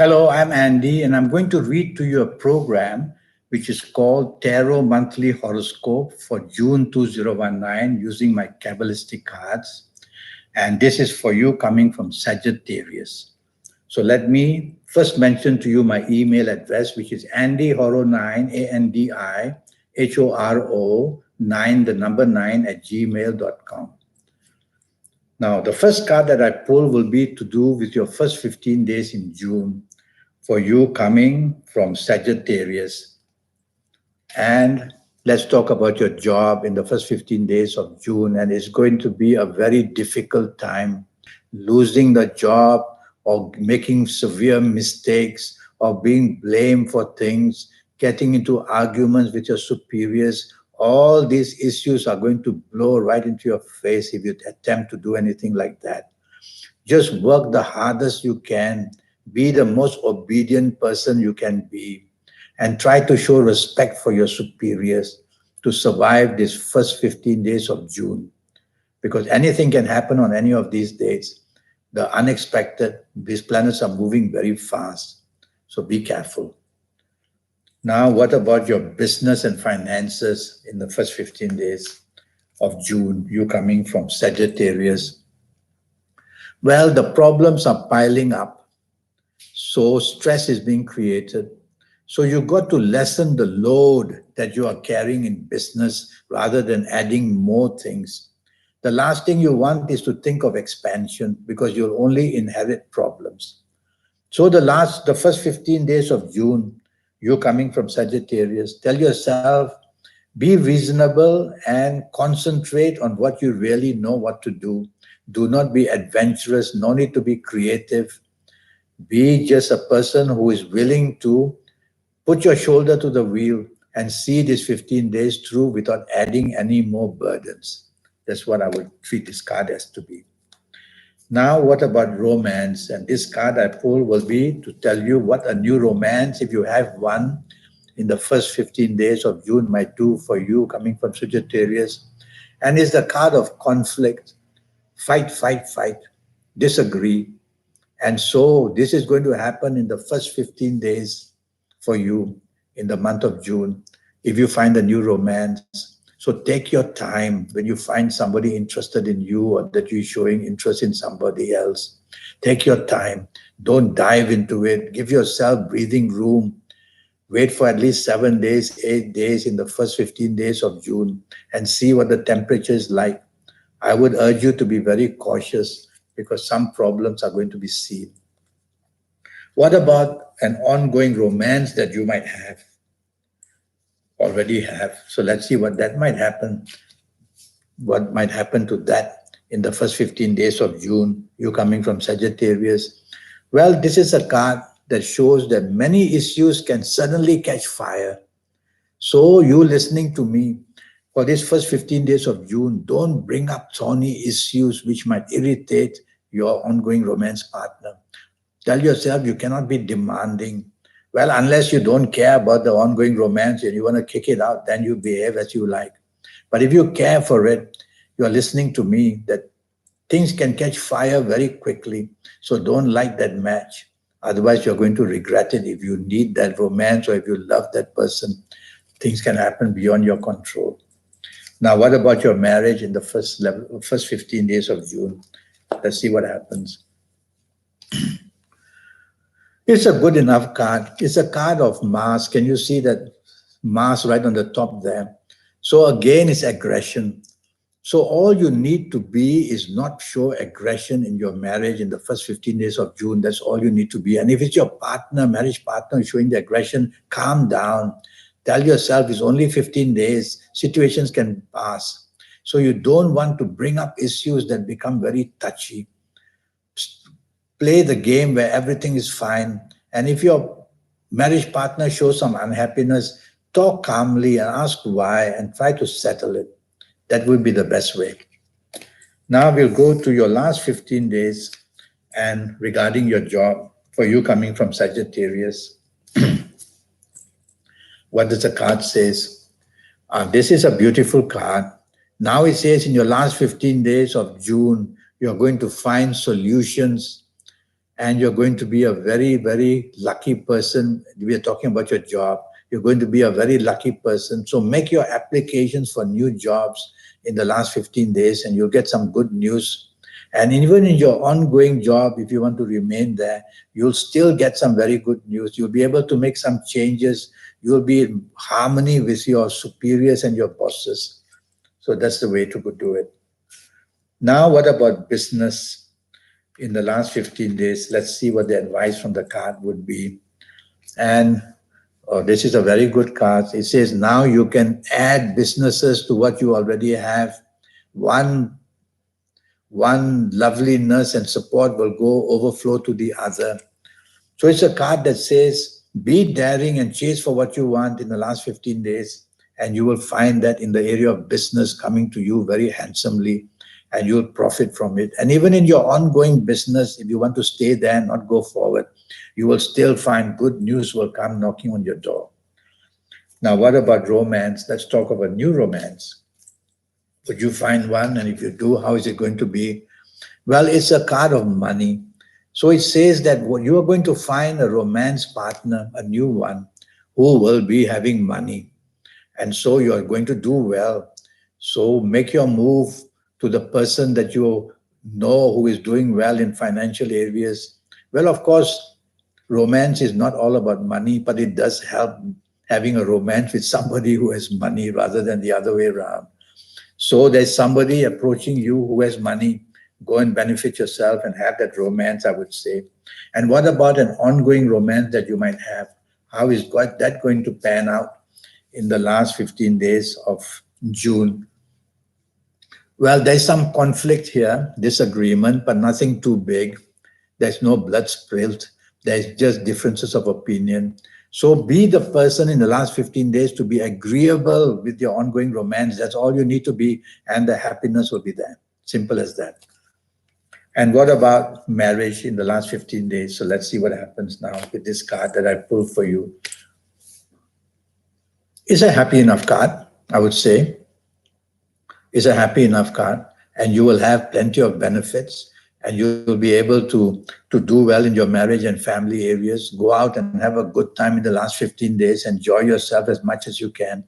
Hello, I'm Andy, and I'm going to read to you a program which is called Tarot Monthly Horoscope for June 2019 using my Kabbalistic cards. And this is for you coming from Sagittarius. So let me first mention to you my email address, which is andyhoro9, ANDIHORO 9, the number 9 at gmail.com. Now, the first card that I pull will be to do with your first 15 days in June for you coming from Sagittarius. And let's talk about your job in the first 15 days of June. And it's going to be a very difficult time. Losing the job or making severe mistakes or being blamed for things, getting into arguments with your superiors. All these issues are going to blow right into your face if you attempt to do anything like that. Just work the hardest you can. Be the most obedient person you can be. And try to show respect for your superiors to survive this first 15 days of June. Because anything can happen on any of these dates. The unexpected, these planets are moving very fast. So be careful. Now, what about your business and finances in the first 15 days of June? You coming from Sagittarius. Well, the problems are piling up. So stress is being created. So you got to lessen the load that you are carrying in business rather than adding more things. The last thing you want is to think of expansion because you'll only inherit problems. So the first 15 days of June, you coming from Sagittarius, tell yourself, be reasonable and concentrate on what you really know what to do. Do not be adventurous, no need to be creative. Be just a person who is willing to put your shoulder to the wheel and see these 15 days through without adding any more burdens. That's what I would treat this card as to be. Now, what about romance? And this card I pull will be to tell you what a new romance, if you have one, in the first 15 days of June might do for you coming from Sagittarius. And it's the card of conflict. Fight, fight, fight. Disagree. And so this is going to happen in the first 15 days for you in the month of June if you find a new romance. So take your time when you find somebody interested in you or that you're showing interest in somebody else. Take your time. Don't dive into it. Give yourself breathing room. Wait for at least 7 days, 8 days in the first 15 days of June and see what the temperature is like. I would urge you to be very cautious because some problems are going to be seen. What about an ongoing romance that you might have? Already have. So let's see what that might happen. What might happen to that in the first 15 days of June, you coming from Sagittarius. Well, this is a card that shows that many issues can suddenly catch fire. So you listening to me, for this first 15 days of June, don't bring up thorny issues which might irritate your ongoing romance partner. Tell yourself you cannot be demanding. Well, unless you don't care about the ongoing romance and you want to kick it out, then you behave as you like. But if you care for it, you are listening to me, that things can catch fire very quickly. So don't light that match. Otherwise, you're going to regret it. If you need that romance or if you love that person, things can happen beyond your control. Now, what about your marriage in the first 15 days of June? Let's see what happens. It's a good enough card. It's a card of Mars. Can you see that Mars right on the top there? So again, it's aggression. So all you need to be is not show aggression in your marriage in the first 15 days of June. That's all you need to be. And if it's your partner, marriage partner showing the aggression, calm down. Tell yourself it's only 15 days. Situations can pass. So you don't want to bring up issues that become very touchy. Play the game where everything is fine. And if your marriage partner shows some unhappiness, talk calmly and ask why and try to settle it. That would be the best way. Now we'll go to your last 15 days and regarding your job for you coming from Sagittarius. What does the card says? This is a beautiful card. Now it says in your last 15 days of June, you're going to find solutions and you're going to be a very, very lucky person. We are talking about your job. You're going to be a very lucky person. So make your applications for new jobs in the last 15 days and you'll get some good news. And even in your ongoing job, if you want to remain there, you'll still get some very good news. You'll be able to make some changes. You'll be in harmony with your superiors and your bosses. So that's the way to do it. Now, what about business in the last 15 days? Let's see what the advice from the card would be. And this is a very good card. It says now you can add businesses to what you already have. One loveliness and support will go overflow to the other. So it's a card that says be daring and chase for what you want in the last 15 days. And you will find that in the area of business coming to you very handsomely and you'll profit from it. And even in your ongoing business, if you want to stay there and not go forward, you will still find good news will come knocking on your door. Now, what about romance? Let's talk about new romance. Would you find one? And if you do, how is it going to be? Well, it's a card of money. So it says that you are going to find a romance partner, a new one, who will be having money. And so you are going to do well. So make your move to the person that you know who is doing well in financial areas. Well, of course, romance is not all about money, but it does help having a romance with somebody who has money rather than the other way around. So there's somebody approaching you who has money. Go and benefit yourself and have that romance, I would say. And what about an ongoing romance that you might have? How is that going to pan out in the last 15 days of June? Well, there's some conflict here, disagreement, but nothing too big. There's no blood spilled. There's just differences of opinion. So be the person in the last 15 days to be agreeable with your ongoing romance. That's all you need to be, and the happiness will be there. Simple as that. And what about marriage in the last 15 days? So let's see what happens now with this card that I pulled for you. It's a happy enough card, I would say. It's a happy enough card, and you will have plenty of benefits, and you will be able to do well in your marriage and family areas. Go out and have a good time in the last 15 days. Enjoy yourself as much as you can,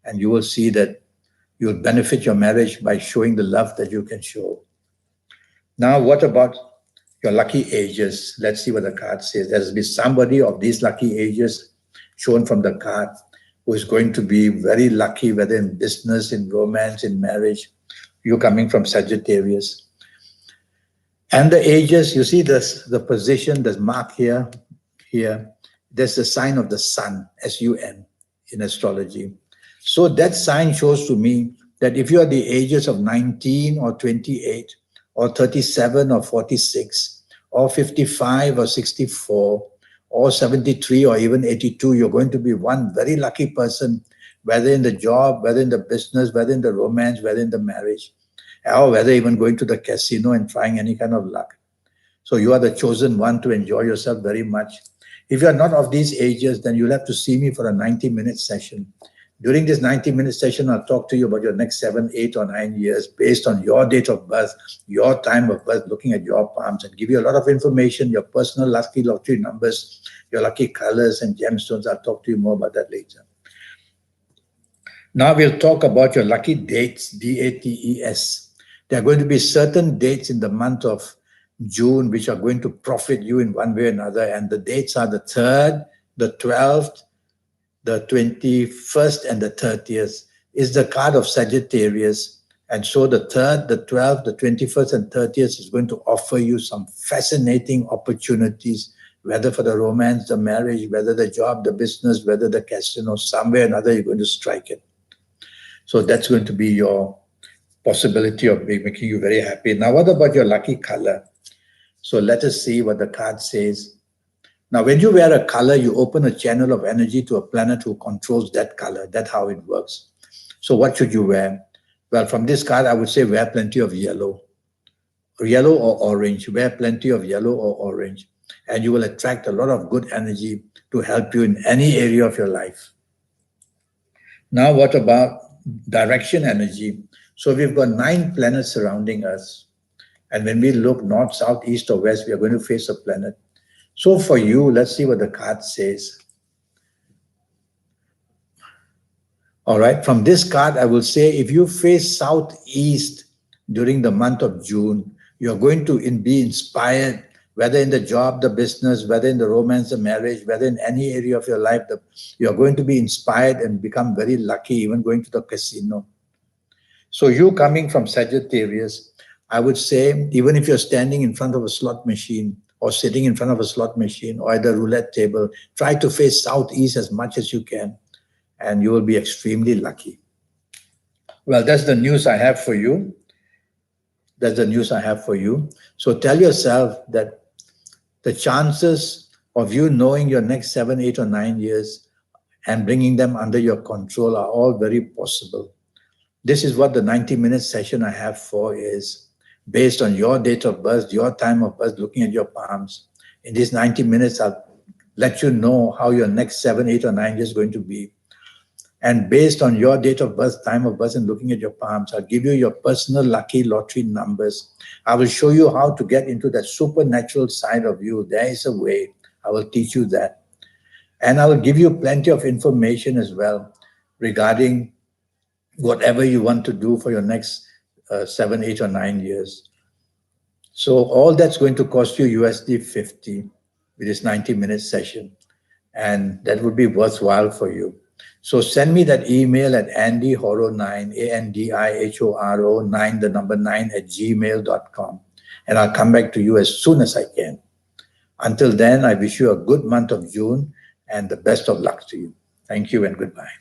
and you will see that you'll benefit your marriage by showing the love that you can show. Now, what about your lucky ages? Let's see what the card says. There will be somebody of these lucky ages shown from the card who is going to be very lucky, whether in business, in romance, in marriage. You're coming from Sagittarius. And the ages, you see this, the position, the mark here. There's the sign of the sun, S-U-N, in astrology. So that sign shows to me that if you are the ages of 19 or 28, or 37 or 46, or 55 or 64, or 73 or even 82, you're going to be one very lucky person, whether in the job, whether in the business, whether in the romance, whether in the marriage, or whether even going to the casino and trying any kind of luck. So you are the chosen one to enjoy yourself very much. If you are not of these ages, then you'll have to see me for a 90-minute session. During this 90-minute session, I'll talk to you about your next 7, 8, or 9 years based on your date of birth, your time of birth, looking at your palms, and give you a lot of information, your personal lucky lottery numbers, your lucky colors and gemstones. I'll talk to you more about that later. Now we'll talk about your lucky dates, D-A-T-E-S. There are going to be certain dates in the month of June which are going to profit you in one way or another, and the dates are the 3rd, the 12th, the 21st, and the 30th. Is the card of Sagittarius. And so the 3rd, the 12th, the 21st, and 30th is going to offer you some fascinating opportunities, whether for the romance, the marriage, whether the job, the business, whether the casino, somewhere or another you're going to strike it. So that's going to be your possibility of making you very happy. Now, what about your lucky color? So let us see what the card says. Now, when you wear a color, you open a channel of energy to a planet who controls that color. That's how it works. So what should you wear? Well, from this card, I would say wear plenty of yellow. Yellow or orange. Wear plenty of yellow or orange. And you will attract a lot of good energy to help you in any area of your life. Now, what about direction energy? So we've got 9 planets surrounding us. And when we look north, south, east, or west, we are going to face a planet. So for you, let's see what the card says. All right, from this card, I will say if you face southeast during the month of June, you're going to be inspired, whether in the job, the business, whether in the romance, the marriage, whether in any area of your life, you're going to be inspired and become very lucky, even going to the casino. So you coming from Sagittarius, I would say, even if you're standing in front of a slot machine or sitting in front of a slot machine or at the roulette table, try to face southeast as much as you can, and you will be extremely lucky. Well, that's the news I have for you. That's the news I have for you. So tell yourself that the chances of you knowing your next 7, 8, or 9 years and bringing them under your control are all very possible. This is what the 90-minute session I have for is, based on your date of birth, your time of birth, looking at your palms. In these 90 minutes, I'll let you know how your next 7, 8, or 9 years is going to be. And based on your date of birth, time of birth, and looking at your palms, I'll give you your personal lucky lottery numbers. I will show you how to get into that supernatural side of you. There is a way. I will teach you that. And I will give you plenty of information as well regarding whatever you want to do for your next 7, 8, or 9 years. So all that's going to cost you USD 50 with this 90-minute session. And that would be worthwhile for you. So send me that email at andyhoro9, ANDIHORO9, the number 9 at gmail.com. And I'll come back to you as soon as I can. Until then, I wish you a good month of June and the best of luck to you. Thank you and goodbye.